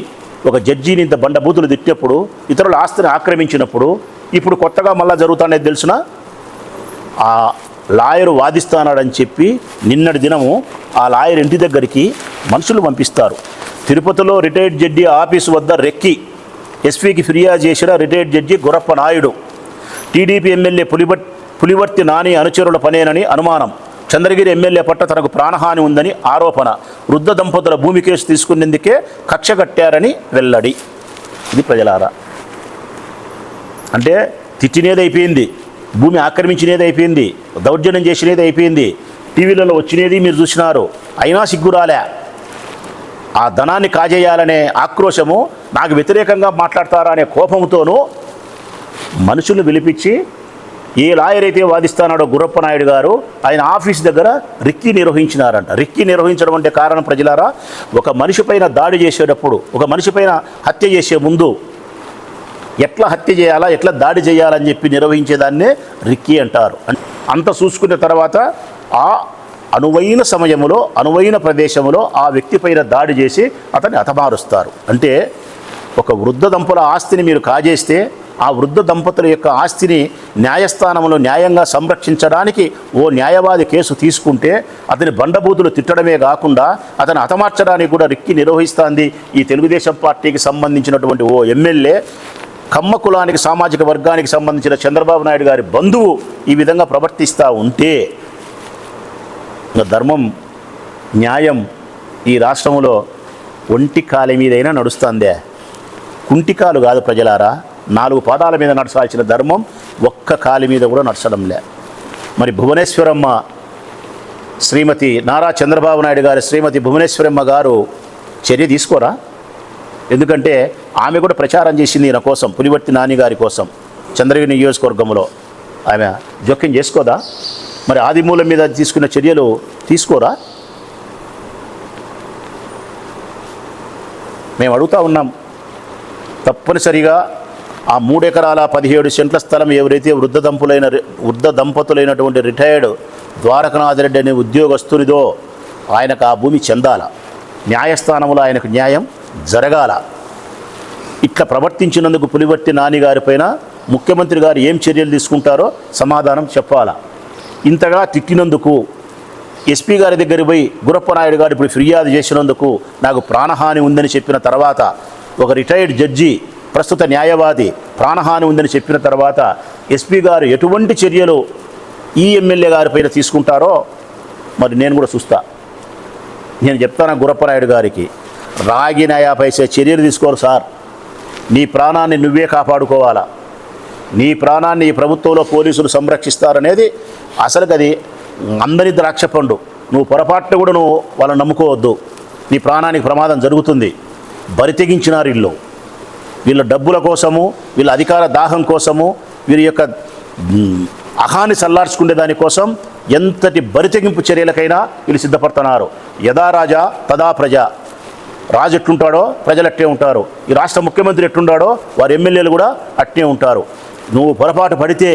ఒక జడ్జిని ఇంత బండబూతులు తిట్టినప్పుడు, ఇతరుల ఆస్తిని ఆక్రమించినప్పుడు, ఇప్పుడు కొత్తగా మళ్ళా జరుగుతానేది తెలుసునా, ఆ లాయరు వాదిస్తానాడని చెప్పి నిన్నటి దినము ఆ లాయర్ ఇంటి దగ్గరికి మనుషులు పంపిస్తారు. తిరుపతిలో రిటైర్డ్ జడ్జి ఆఫీసు వద్ద రెక్కి ఎస్పీకి ఫిర్యాదు చేసిన retired judge Gurappa Naidu. TDP MLA Pulivarthi Nani అనుచరుల పనేనని అనుమానం. చంద్రగిరి ఎమ్మెల్యే పట్ల తనకు ప్రాణహాని ఉందని ఆరోపణ. వృద్ధ దంపతుల భూమి కేసు తీసుకునేందుకే కక్ష కట్టారని వెల్లడి. ఇది ప్రజలారా, అంటే తిట్టినేది అయిపోయింది, భూమి ఆక్రమించినేది అయిపోయింది, దౌర్జన్యం చేసినేది అయిపోయింది, టీవీలలో వచ్చినేది మీరు చూసినారు. అయినా సిగ్గురాలే. ఆ ధనాన్ని కాజేయాలనే ఆక్రోశము, నాకు వ్యతిరేకంగా మాట్లాడతారా అనే కోపంతోనూ మనుషులు పిలిపించి ఏ లాయర్ అయితే వాదిస్తానాడో గురప్ప నాయుడు గారు ఆయన ఆఫీస్ దగ్గర రిక్కీ నిర్వహించినారంట. రిక్కీ నిర్వహించడం అంటే కారణం ప్రజలారా, ఒక మనిషి పైన దాడి చేసేటప్పుడు, ఒక మనిషి పైన హత్య చేసే ముందు ఎట్లా హత్య చేయాలా, ఎట్లా దాడి చేయాలని చెప్పి నిర్వహించేదాన్నే రిక్కీ అంటారు. అంత చూసుకున్న తర్వాత ఆ అనువైన సమయంలో అనువైన ప్రదేశంలో ఆ వ్యక్తి పైన దాడి చేసి అతన్ని హతమారుస్తారు. అంటే ఒక వృద్ధ దంపతుల ఆస్తిని మీరు కాజేస్తే ఆ వృద్ధ దంపతుల యొక్క ఆస్తిని న్యాయస్థానంలో న్యాయంగా సంరక్షించడానికి ఓ న్యాయవాది కేసు తీసుకుంటే అతని బండబూతులు తిట్టడమే కాకుండా అతను హతమార్చడానికి కూడా రిక్కి నిర్వహిస్తోంది ఈ తెలుగుదేశం పార్టీకి సంబంధించినటువంటి ఓ ఎమ్మెల్యే. కమ్మ కులానికి సామాజిక వర్గానికి సంబంధించిన చంద్రబాబు నాయుడు గారి బంధువు ఈ విధంగా ప్రవర్తిస్తూ ఉంటే ధర్మం న్యాయం ఈ రాష్ట్రంలో ఒంటి కాలి మీదైనా నడుస్తుందే, కుంటికాలు కాదు ప్రజలారా. 4 పాదాల మీద నడచాల్సిన ధర్మం ఒక్క కాలి మీద కూడా నడచడంలే. మరి భువనేశ్వరమ్మ శ్రీమతి నారా చంద్రబాబు నాయుడు గారి శ్రీమతి భువనేశ్వరమ్మ గారు చర్య తీసుకోరా? ఎందుకంటే ఆమె కూడా ప్రచారం చేసింది ఈయన కోసం, పులివర్తి నాని గారి కోసం చంద్రగిరి నియోజకవర్గంలో. ఆమె జోక్యం చేసుకోదా? మరి ఆదిమూలం మీద తీసుకున్న చర్యలు తీసుకోరా? మేము అడుగుతూ ఉన్నాం. తప్పనిసరిగా ఆ 3 ఎకరాల 17 సెంట్ల స్థలం ఎవరైతే వృద్ధ దంపతులైనటువంటి రిటైర్డ్ ద్వారకనాథ్ రెడ్డి అనే ఉద్యోగస్తునిదో ఆయనకు ఆ భూమి చెందాల, న్యాయస్థానంలో ఆయనకు న్యాయం జరగాల. ఇట్లా ప్రవర్తించినందుకు పులివర్తి నాని గారిపైన ముఖ్యమంత్రి గారు ఏం చర్యలు తీసుకుంటారో సమాధానం చెప్పాలా. ఇంతగా తిట్టినందుకు ఎస్పీ గారి దగ్గర పోయి గురప్ప నాయుడు గారు ఇప్పుడు ఫిర్యాదు చేసినందుకు నాకు ప్రాణహాని ఉందని చెప్పిన తర్వాత, ఒక రిటైర్డ్ జడ్జి ప్రస్తుత న్యాయవాది ప్రాణహాని ఉందని చెప్పిన తర్వాత ఎస్పీ గారు ఎటువంటి చర్యలు ఈ ఎమ్మెల్యే గారిపైన తీసుకుంటారో మరి నేను కూడా చూస్తా. నేను చెప్తాను గురప్ప నాయుడు గారికి, రాగి 50 పైసే చర్యలు తీసుకోరు సార్. నీ ప్రాణాన్ని నువ్వే కాపాడుకోవాలా. నీ ప్రాణాన్ని ఈ ప్రభుత్వంలో పోలీసులు సంరక్షిస్తారనేది అసలు అది అందరి ద్రాక్ష పండు. నువ్వు పొరపాటున కూడా నువ్వు వాళ్ళని నమ్ముకోవద్దు. నీ ప్రాణానికి ప్రమాదం జరుగుతుంది. బరితెగించినారు ఇల్లు. వీళ్ళ డబ్బుల కోసము, వీళ్ళ అధికార దాహం కోసము, వీరి యొక్క అహాన్ని చల్లార్చుకునే దానికోసం ఎంతటి బరితెగింపు చర్యలకైనా వీళ్ళు సిద్ధపడుతున్నారు. యథా రాజా తదా ప్రజ. రాజు ఎట్లుంటాడో ప్రజలు అట్టే ఉంటారు. ఈ రాష్ట్ర ముఖ్యమంత్రి ఎట్లుంటాడో వారి ఎమ్మెల్యేలు కూడా అట్టే ఉంటారు. నువ్వు పొరపాటు పడితే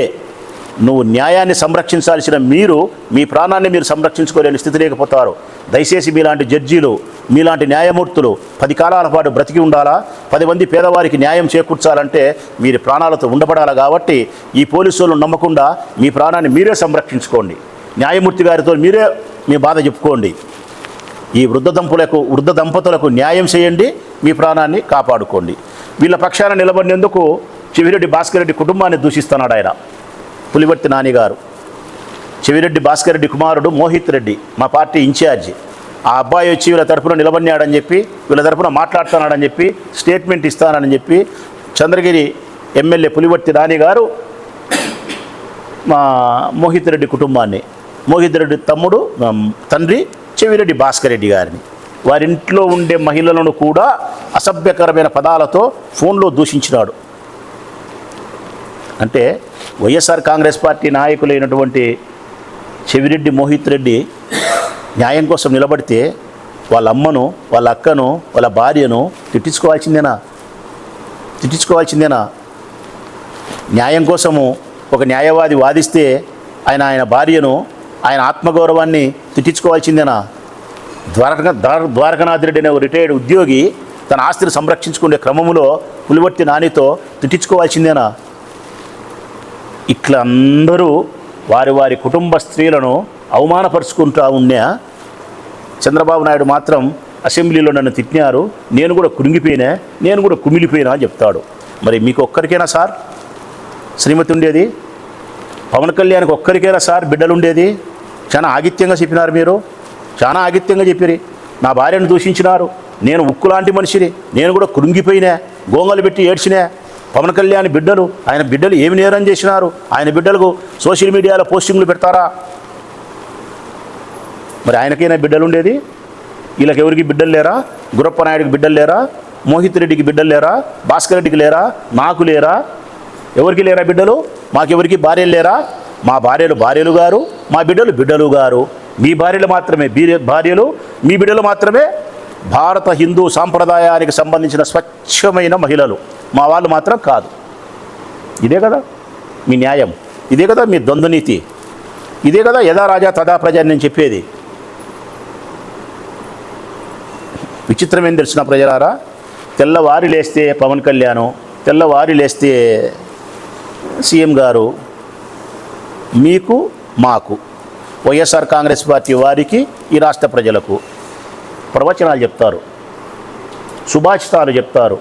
నువ్వు న్యాయాన్ని సంరక్షించాల్సిన మీరు మీ ప్రాణాన్ని మీరు సంరక్షించుకోలేని స్థితి లేకపోతారు. దయచేసి మీలాంటి జడ్జీలు, మీలాంటి న్యాయమూర్తులు 10 కాలాల పాటు బ్రతికి ఉండాలా, 10 మంది పేదవారికి న్యాయం చేకూర్చాలంటే మీరు ప్రాణాలతో ఉండబడాలి. కాబట్టి ఈ పోలీసులను నమ్మకుండా మీ ప్రాణాన్ని మీరే సంరక్షించుకోండి. న్యాయమూర్తి గారితో మీరే మీ బాధ చెప్పుకోండి. ఈ వృద్ధ దంపతులకు న్యాయం చేయండి, మీ ప్రాణాన్ని కాపాడుకోండి. వీళ్ళ పక్షాన నిలబడినందుకు చెవిరెడ్డి భాస్కర్ రెడ్డి కుటుంబాన్ని దూషిస్తున్నాడు ఆయన పులివర్తి నాని గారు. చెవిరెడ్డి భాస్కర్ రెడ్డి కుమారుడు మోహిత్ రెడ్డి మా పార్టీ ఇన్ఛార్జి. ఆ అబ్బాయి వచ్చి వీళ్ళ తరఫున నిలబడినాడని చెప్పి, వీళ్ళ తరఫున మాట్లాడుతున్నాడని చెప్పి, స్టేట్మెంట్ ఇస్తానని చెప్పి చంద్రగిరి ఎమ్మెల్యే పులివర్తి నాని గారు మా మోహిత్ రెడ్డి కుటుంబాన్ని, మోహిత్ రెడ్డి తండ్రి చెవిరెడ్డి భాస్కర్ రెడ్డి గారిని, వారింట్లో ఉండే మహిళలను కూడా అసభ్యకరమైన పదాలతో ఫోన్లో దూషించినాడు. అంటే వైఎస్ఆర్ కాంగ్రెస్ పార్టీ నాయకులైనటువంటి చెవిరెడ్డి మోహిత్ రెడ్డి న్యాయం కోసం నిలబడితే వాళ్ళ అమ్మను, వాళ్ళ అక్కను, వాళ్ళ భార్యను తిట్టించుకోవాల్సిందేనా? న్యాయం కోసము ఒక న్యాయవాది వాదిస్తే ఆయన భార్యను, ఆయన ఆత్మగౌరవాన్ని తిట్టించుకోవాల్సిందేనా? ద్వారకనాథ్ రెడ్డి అనే రిటైర్డ్ ఉద్యోగి తన ఆస్తిని సంరక్షించుకునే క్రమంలో పులివర్తి నానితో తిట్టించుకోవాల్సిందేనా? ఇట్లా అందరూ వారి కుటుంబ స్త్రీలను అవమానపరుచుకుంటూ ఉన్నా చంద్రబాబు నాయుడు మాత్రం అసెంబ్లీలో నన్ను తిట్టినారు, నేను కూడా కుమిలిపోయినా అని చెప్తాడు. మరి మీకు ఒక్కరికైనా సార్ శ్రీమతి ఉండేది? పవన్ కళ్యాణ్కి ఒక్కరికైనా సార్ బిడ్డలు ఉండేది? చాలా ఆగిత్యంగా చెప్పినారు మీరు, చాలా ఆగిత్యంగా చెప్పిరి. నా భార్యను దూషించినారు, నేను ఉక్కు లాంటి మనిషిని, నేను కూడా కృంగిపోయినా, గోంగలు పెట్టి ఏడ్చినా. పవన్ కళ్యాణ్ బిడ్డలు, ఆయన బిడ్డలు ఏమి నేరం చేసినారు? ఆయన బిడ్డలకు సోషల్ మీడియాలో పోస్టింగ్లు పెడతారా? మరి ఆయనకైనా బిడ్డలు ఉండేది? వీళ్ళకి ఎవరికి బిడ్డలు లేరా? గురప్ప నాయుడికి బిడ్డలు లేరా? మోహిత్ రెడ్డికి బిడ్డలు లేరా? భాస్కర్ రెడ్డికి లేరా? నాకు లేరా? ఎవరికి లేరా బిడ్డలు? మాకెవరికి భార్యలు లేరా? మా భార్యలు గారు, మా బిడ్డలు గారు. మీ భార్యలు మాత్రమే భార్యలు, మీ బిడ్డలు మాత్రమే భారత హిందూ సాంప్రదాయానికి సంబంధించిన స్వచ్ఛమైన మహిళలు. మా వాళ్ళు మాత్రం కాదు. ఇదే కదా మీ న్యాయం, ఇదే కదా మీ ద్వంద్వనీతి, ఇదే కదా యథా రాజా తదా ప్రజ అని నేను చెప్పేది. విచిత్రం ఏం తెలిసిన ప్రజలారా, తెల్లవారి లేస్తే పవన్ కళ్యాణ్, తెల్లవారి లేస్తే సీఎం గారు మీకు మాకు వైఎస్ఆర్ కాంగ్రెస్ పార్టీ వారికి ఈ రాష్ట్ర ప్రజలకు ప్రవచనాలు చెప్తారు, సుభాషితాలు చెప్తారు,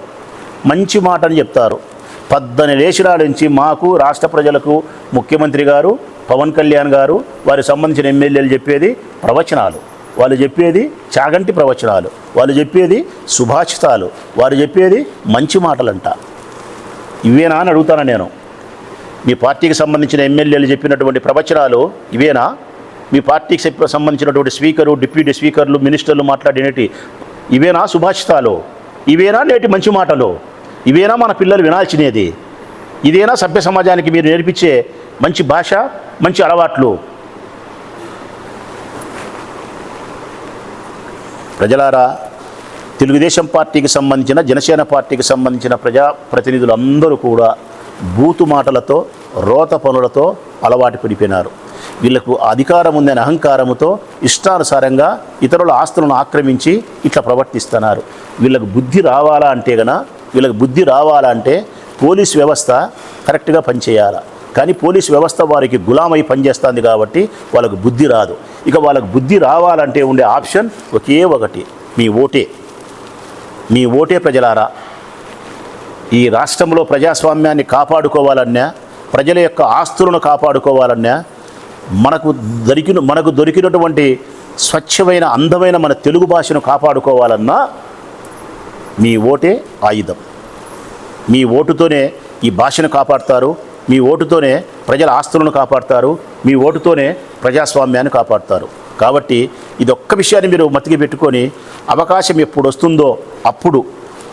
మంచి మాటని చెప్తారు. 12 లేచినాల నుంచి మాకు రాష్ట్ర ప్రజలకు ముఖ్యమంత్రి గారు, పవన్ కళ్యాణ్ గారు, వారికి సంబంధించిన ఎమ్మెల్యేలు చెప్పేది ప్రవచనాలు, వాళ్ళు చెప్పేది చాగంటి ప్రవచనాలు, వాళ్ళు చెప్పేది సుభాషితాలు, వారు చెప్పేది మంచి మాటలంట. ఇవేనా అని అడుగుతాను నేను. మీ పార్టీకి సంబంధించిన ఎమ్మెల్యేలు చెప్పినటువంటి ప్రవచనాలు ఇవేనా? మీ పార్టీకి సంబంధించినటువంటి స్పీకరు, డిప్యూటీ స్పీకర్లు, మినిస్టర్లు మాట్లాడినటి ఇవేనా సుభాషితాలు? ఇవేనా నేటి మంచి మాటలు? ఇవేనా మన పిల్లలు వినాల్సినది? ఇదేనా సభ్య సమాజానికి మీరు నేర్పించే మంచి భాష, మంచి అలవాట్లు? ప్రజలారా, తెలుగుదేశం పార్టీకి సంబంధించిన, జనసేన పార్టీకి సంబంధించిన ప్రజాప్రతినిధులు అందరూ కూడా బూతు మాటలతో, రోత పనులతో అలవాటు పడిపోయినారు. వీళ్లకు అధికారం ఉందనే అహంకారంతో ఇష్టానుసారంగా ఇతరుల ఆస్తులను ఆక్రమించి ఇట్లా ప్రవర్తిస్తున్నారు. వీళ్ళకు బుద్ధి రావాలంటే పోలీస్ వ్యవస్థ కరెక్ట్గా పనిచేయాలి. కానీ పోలీస్ వ్యవస్థ వారికి గులామై పనిచేస్తుంది కాబట్టి వాళ్ళకు బుద్ధి రాదు. ఇక వాళ్ళకు బుద్ధి రావాలంటే ఉండే ఆప్షన్ ఒకే ఒకటి, మీ ఓటే ప్రజలారా. ఈ రాష్ట్రంలో ప్రజాస్వామ్యాన్ని కాపాడుకోవాలన్నా, ప్రజల యొక్క ఆస్తులను కాపాడుకోవాలన్నా, మనకు దొరికినటువంటి స్వచ్ఛమైన, అందమైన మన తెలుగు భాషను కాపాడుకోవాలన్నా మీ ఓటే ఆయుధం. మీ ఓటుతోనే ఈ భాషను కాపాడుతారు, మీ ఓటుతోనే ప్రజల ఆస్తులను కాపాడుతారు, మీ ఓటుతోనే ప్రజాస్వామ్యాన్ని కాపాడుతారు. కాబట్టి ఇదొక్క విషయాన్ని మీరు మతికి పెట్టుకొని, అవకాశం ఎప్పుడు వస్తుందో అప్పుడు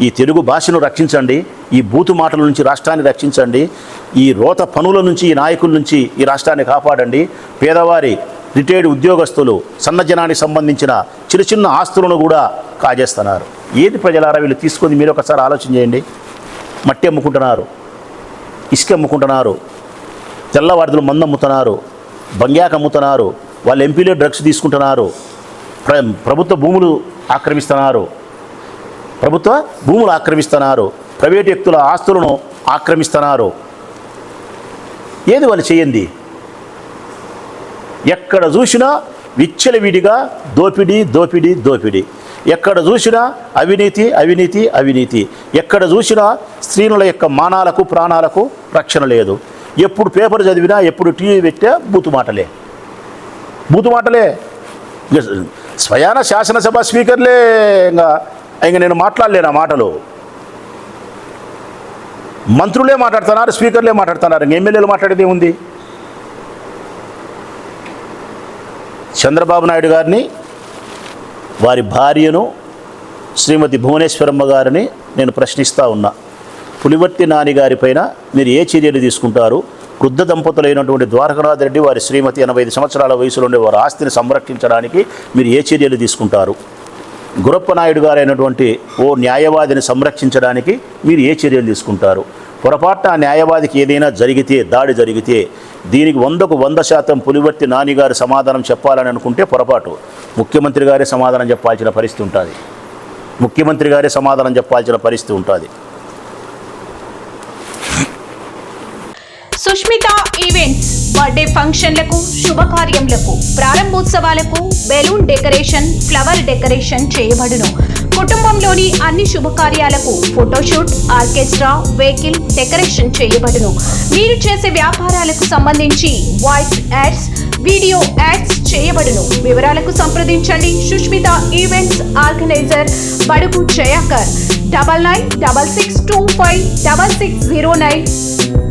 ఈ తెలుగు భాషను రక్షించండి, ఈ బూతు మాటల నుంచి రాష్ట్రాన్ని రక్షించండి, ఈ రోత పనుల నుంచి, ఈ నాయకుల నుంచి ఈ రాష్ట్రాన్ని కాపాడండి. పేదవారి, రిటైర్డ్ ఉద్యోగస్తులు, సన్నజనానికి సంబంధించిన చిన్న ఆస్తులను కూడా కాజేస్తున్నారు. ఏది ప్రజలారా వీళ్ళు తీసుకొని మీరు ఒకసారి ఆలోచన చేయండి. మట్టి అమ్ముకుంటున్నారు, ఇసుక అమ్ముకుంటున్నారు, తెల్లవారుదులు మందు అమ్ముతున్నారు, బంగ్యాక్ అమ్ముతున్నారు, వాళ్ళ ఎంపీలే డ్రగ్స్ తీసుకుంటున్నారు, ప్రభుత్వ భూములు ఆక్రమిస్తున్నారు, ప్రైవేట్ వ్యక్తుల ఆస్తులను ఆక్రమిస్తున్నారు. ఏది వాళ్ళు చేయండి? ఎక్కడ చూసినా విచ్చలవిడిగా దోపిడీ, ఎక్కడ చూసినా అవినీతి, ఎక్కడ చూసినా స్త్రీల యొక్క మానాలకు, ప్రాణాలకు రక్షణ లేదు. ఎప్పుడు పేపర్ చదివినా, ఎప్పుడు టీవీ పెట్టా బూతు మాటలే. స్వయాన శాసనసభ స్పీకర్లే ఇంకా నేను మాట్లాడలేను ఆ మాటలు. మంత్రులే మాట్లాడుతున్నారు, స్పీకర్లే మాట్లాడుతున్నారు, ఇంక ఎమ్మెల్యేలు మాట్లాడేది ఉంది? చంద్రబాబు నాయుడు గారిని, వారి భార్యను శ్రీమతి భువనేశ్వరమ్మ గారిని నేను ప్రశ్నిస్తూ ఉన్నా. పులివర్తి నాని గారి పైన మీరు ఏ చర్యలు తీసుకుంటారు? వృద్ధ దంపతులైనటువంటి ద్వారకనాథ్ రెడ్డి, వారి శ్రీమతి 85 సంవత్సరాల వయసులో ఉండే వారి ఆస్తిని సంరక్షించడానికి మీరు ఏ చర్యలు తీసుకుంటారు? గురప్ప నాయుడు గారైనటువంటి ఓ న్యాయవాదిని సంరక్షించడానికి మీరు ఏ చర్యలు తీసుకుంటారు? పొరపాటున ఆ న్యాయవాదికి ఏదైనా జరిగితే, దాడి జరిగితే దీనికి 100కు 100% పులివర్తి నాని గారు సమాధానం చెప్పాలని అనుకుంటే పొరపాటు. ముఖ్యమంత్రి గారే సమాధానం చెప్పాల్సిన పరిస్థితి ఉంటుంది. ముఖ్యమంత్రి గారే సమాధానం చెప్పాల్సిన పరిస్థితి ఉంటుంది. సుష్మిత ఈవెంట్స్ బర్త్డే ఫంక్షన్లకు, శుభకార్యములకు, ప్రారంభోత్సవాలకు బెలూన్ డెకరేషన్, ఫ్లవర్ డెకరేషన్ చేయబడును. కుటుంబంలోని అన్ని శుభకార్యాలకు ఫోటోషూట్, ఆర్కెస్ట్రా, వెహికల్ డెకరేషన్ చేయబడును. మీరు చేసే వ్యాపారాలకు సంబంధించి వాయిస్ యాడ్స్, వీడియో యాడ్స్ చేయబడును. వివరాలకు సంప్రదించండి సుష్మిత ఈవెంట్స్ ఆర్గనైజర్ బడుగు జయాకర్ 9966256609